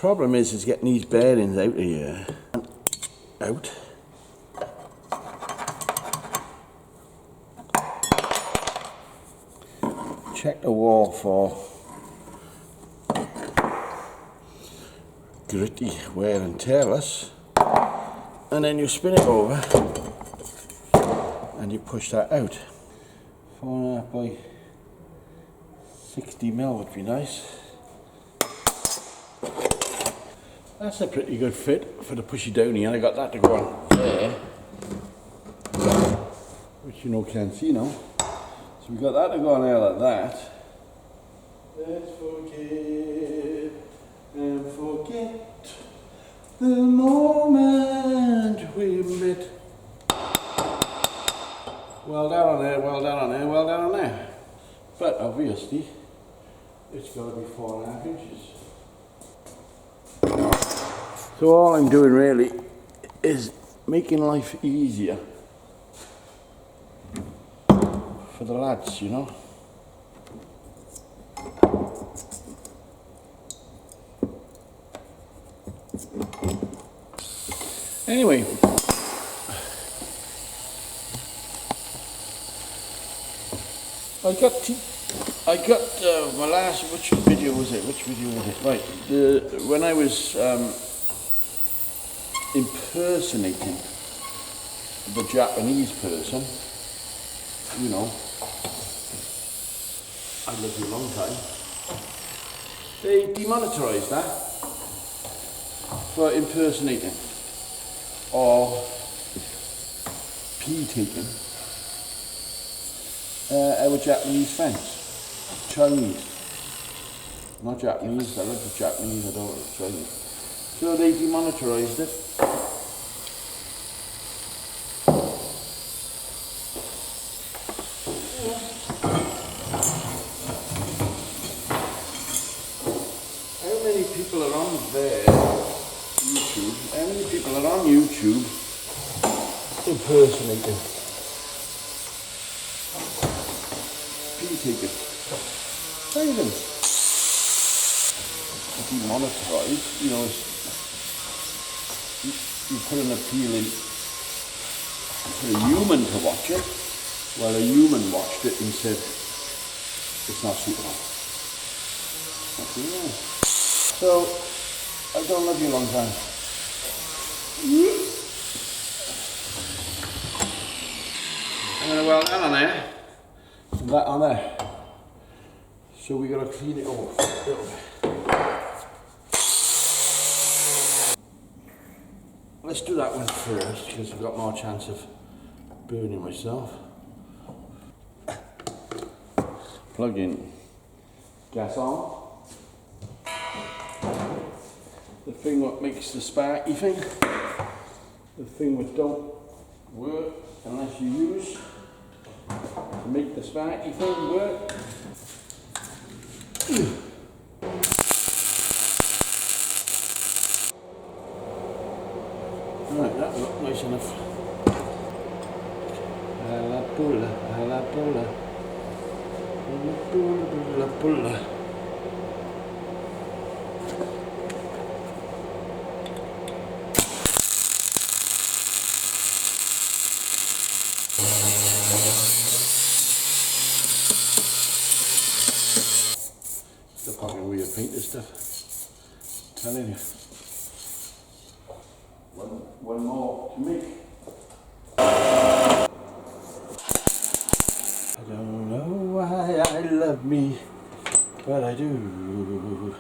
Problem is getting these bearings out of here. Out. Check the wall for gritty wear and tearless, and then you spin it over and you push that out. 4.5 by 60mm would be nice. That's a pretty good fit for the pushy downy, and I got that to go on there, which you know can't see now. So we got that to go on there like that. Let's forgive and forget the moment we met. Well down on there, well down on there, well down on there. But obviously, it's got to be 4.5 inches. So all I'm doing really is making life easier for the lads, you know. Anyway, I got my last, which video was it? Right, when I was impersonating the Japanese person, you know, I lived a long time, they demonetized that for impersonating or pee-taking our Japanese friends. Chinese. Not Japanese, I like the Japanese, I don't like the Chinese. So they demonetized it. How many people are on there, YouTube, how many people are on YouTube impersonating? Pee-taking. Silence. Demonetized, you know, you put an appeal in for a human to watch it, well, a human watched it and said, it's not suitable. So, I've done love you a long time. I'm going to well down on there, and that on there. So we got to clean it off a little bit. Let's do that one first, because I've got more chance of burning myself. Plug in gas on. The thing what makes the sparky thing. The thing which don't work unless you use to make the sparky thing work. Right, that looked nice enough. La pulla, la pulla, la pulla, la pulla. Still fucking weird paint this stuff. I'm telling you. One more to make. I don't know why I love me, but I do.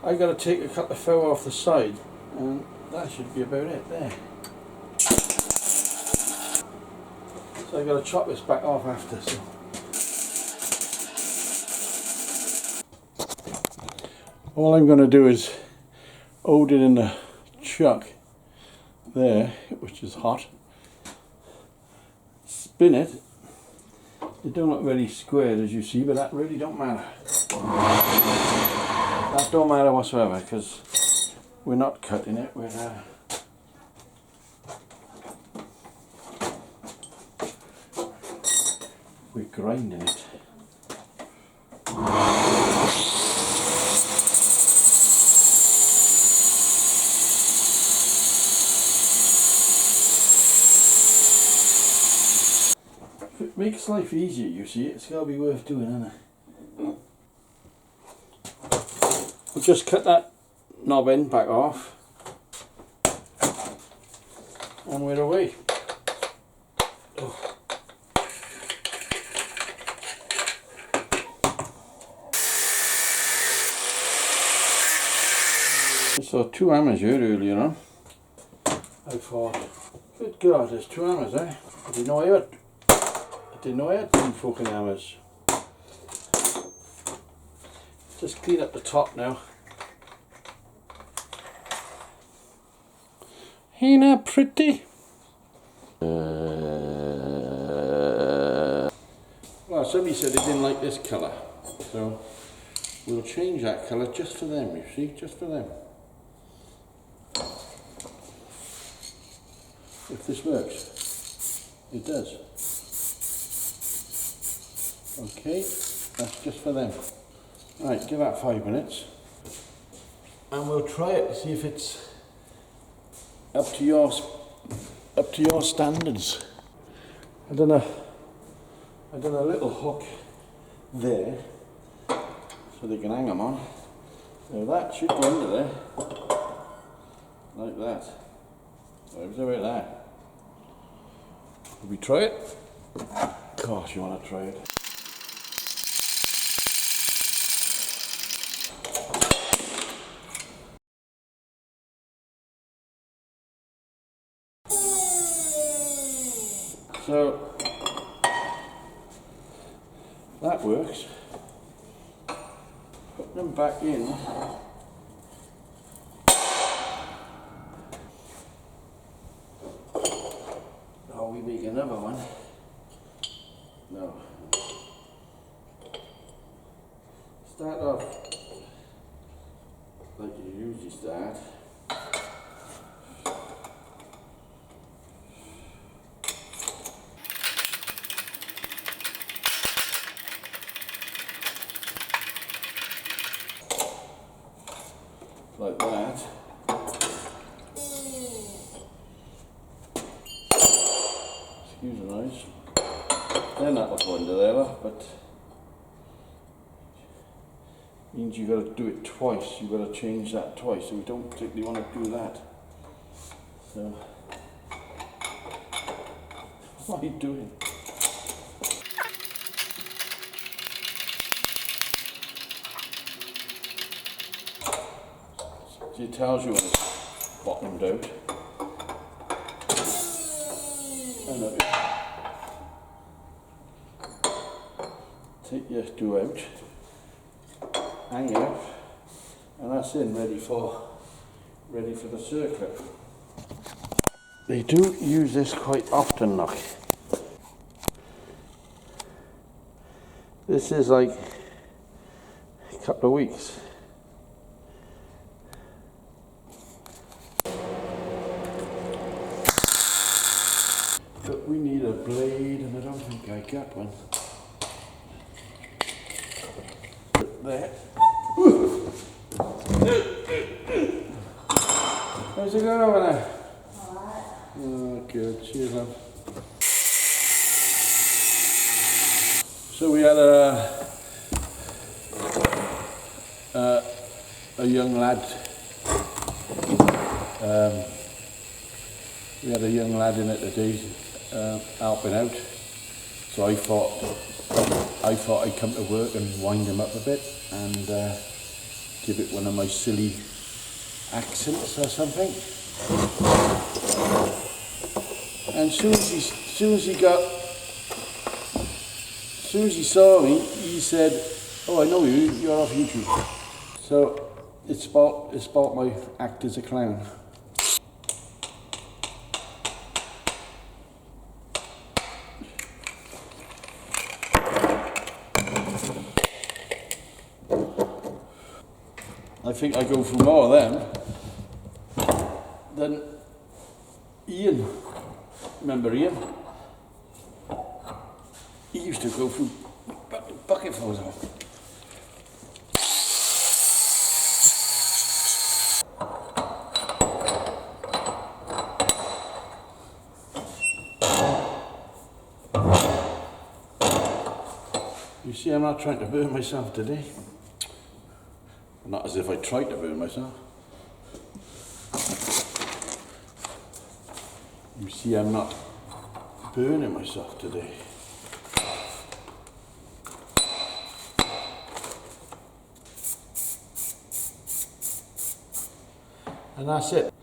I gotta take a couple of fur off the side, and that should be about it there. So I gotta chop this back off after. So. All I'm gonna do is hold it in the chuck there, which is hot, spin it. It don't look very squared as you see, but that really don't matter. That don't matter whatsoever, because we're not cutting it, we're grinding it. makes life easier, you see. It's got to be worth doing, isn't it? We'll just cut that knob end back off and we're away. Oh. I saw 2 hammers here earlier on. I thought, good God, there's 2 hammers, eh? I didn't know I had 2 fucking hammers. Just clean up the top now. Ain't that pretty? Well, somebody said they didn't like this colour, so we'll change that colour just for them, you see, just for them. If this works, it does. Okay, that's just for them. Right, give that 5 minutes and we'll try it to see if it's up to your standards. I done a little hook there so they can hang them on. Now that should go under there like that. So it was about that. Will we try it? Of course you want to try it. So that works. Put them back in. Oh, we make another one. No. Start off like you usually start. Like that. Excuse the noise. Then that'll go under there, but means you've got to do it twice. You've got to change that twice, so we don't particularly want to do that. So, what are you doing? So it tells you when it's bottomed out. And look, take your do out, hang out, and that's in, ready for the circlet. They do use this quite often, look. This is like a couple of weeks. But we need a blade, and I don't think I got one. There. How's it going over there? Alright. Oh, good. Cheers, love. So we had a young lad. We had a young lad in it today, helping out. So I thought I'd come to work and wind him up a bit and give it one of my silly accents or something. And soon as he saw me, he said, "Oh, I know you. You're off YouTube." So it's about my act as a clown. I think I go through more of them than Ian. Remember Ian? He used to go through bucketfuls of them. You see, I'm not trying to burn myself today. Not as if I tried to burn myself. You see, I'm not burning myself today. And that's it.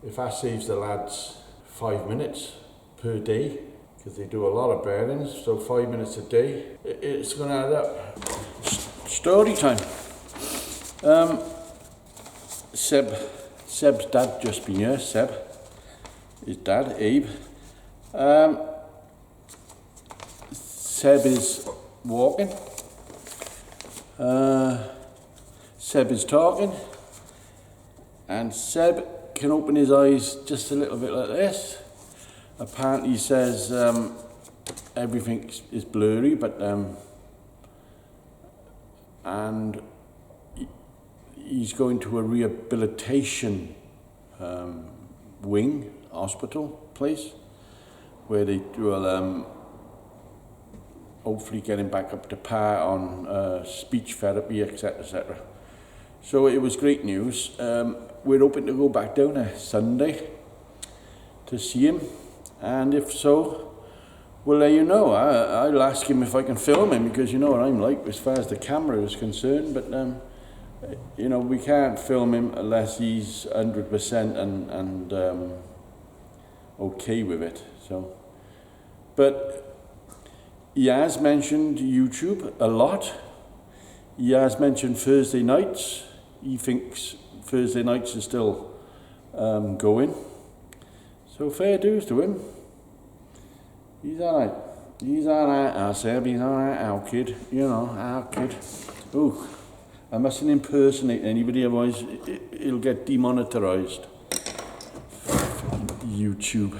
If that saves the lads 5 minutes per day, because they do a lot of bearings, so 5 minutes a day, it's going to add up. Story time. Seb's dad just been here. Seb, his dad, Abe. Seb is walking. Seb is talking. And Seb can open his eyes just a little bit like this. Apparently he says everything is blurry, but and he's going to a rehabilitation wing, hospital place, where they will hopefully get him back up to par on speech therapy, etc., etc. So it was great news. We're hoping to go back down there Sunday to see him, and if so, we'll let you know. I'll ask him if I can film him, because you know what I'm like as far as the camera is concerned, but you know, we can't film him unless he's 100% and okay with it. So, but he has mentioned YouTube a lot. He has mentioned Thursday nights. He thinks Thursday nights is still going. So fair dues to him. He's alright. He's alright, our Seb. He's alright, our kid. You know, our kid. Ooh, I mustn't impersonate anybody, otherwise it'll get demonetized. YouTube.